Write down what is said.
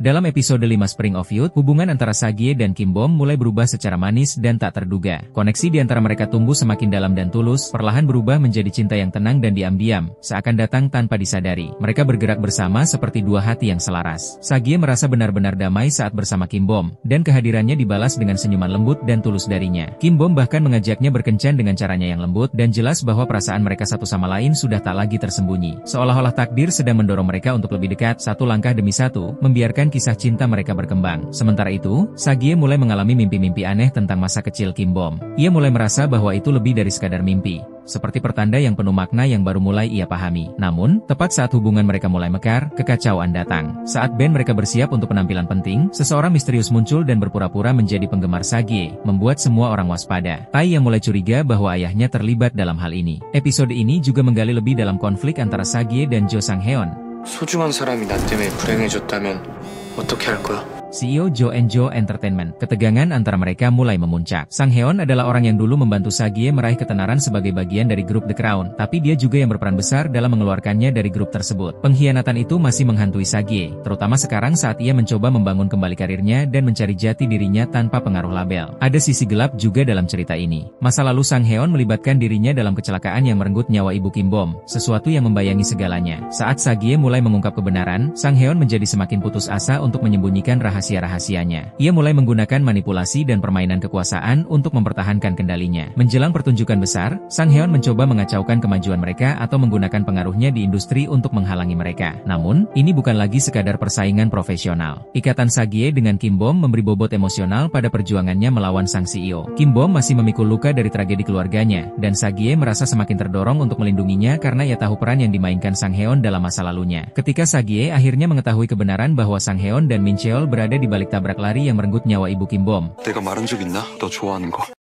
Dalam episode 5 Spring of Youth, hubungan antara Sagie dan Kim Bom mulai berubah secara manis dan tak terduga. Koneksi di antara mereka tumbuh semakin dalam dan tulus, perlahan berubah menjadi cinta yang tenang dan diam-diam, seakan datang tanpa disadari. Mereka bergerak bersama seperti dua hati yang selaras. Sagie merasa benar-benar damai saat bersama Kim Bom, dan kehadirannya dibalas dengan senyuman lembut dan tulus darinya. Kim Bom bahkan mengajaknya berkencan dengan caranya yang lembut, dan jelas bahwa perasaan mereka satu sama lain sudah tak lagi tersembunyi. Seolah-olah takdir sedang mendorong mereka untuk lebih dekat, satu langkah demi satu, membiarkan kisah cinta mereka berkembang. Sementara itu, Sagie mulai mengalami mimpi-mimpi aneh tentang masa kecil Kim Bom. Ia mulai merasa bahwa itu lebih dari sekadar mimpi, seperti pertanda yang penuh makna yang baru mulai ia pahami. Namun, tepat saat hubungan mereka mulai mekar, kekacauan datang. Saat band mereka bersiap untuk penampilan penting, seseorang misterius muncul dan berpura-pura menjadi penggemar Sagie, membuat semua orang waspada. Tai yang mulai curiga bahwa ayahnya terlibat dalam hal ini. Episode ini juga menggali lebih dalam konflik antara Sagie dan Jo Sang-heon. 소중한 사람이 나 때문에 불행해졌다면 어떻게 할 거야? CEO Jo Entertainment. Ketegangan antara mereka mulai memuncak. Sang-heon adalah orang yang dulu membantu Sagie meraih ketenaran sebagai bagian dari grup The Crown, tapi dia juga yang berperan besar dalam mengeluarkannya dari grup tersebut. Pengkhianatan itu masih menghantui Sagie, terutama sekarang saat ia mencoba membangun kembali karirnya dan mencari jati dirinya tanpa pengaruh label. Ada sisi gelap juga dalam cerita ini. Masa lalu Sang-heon melibatkan dirinya dalam kecelakaan yang merenggut nyawa ibu Kim Bom, sesuatu yang membayangi segalanya. Saat Sagie mulai mengungkap kebenaran, Sang-heon menjadi semakin putus asa untuk menyembunyikan rahasia-rahasianya. Ia mulai menggunakan manipulasi dan permainan kekuasaan untuk mempertahankan kendalinya. Menjelang pertunjukan besar, Sang-heon mencoba mengacaukan kemajuan mereka atau menggunakan pengaruhnya di industri untuk menghalangi mereka. Namun, ini bukan lagi sekadar persaingan profesional. Ikatan Sagie dengan Kim Bom memberi bobot emosional pada perjuangannya melawan sang CEO. Kim Bom masih memikul luka dari tragedi keluarganya, dan Sagie merasa semakin terdorong untuk melindunginya karena ia tahu peran yang dimainkan Sang-heon dalam masa lalunya. Ketika Sagie akhirnya mengetahui kebenaran bahwa Sang-heon dan Min Cheol berada di balik tabrak lari yang merenggut nyawa ibu Kim Bom. 내가 말한 적 있나? 너 좋아하는 거.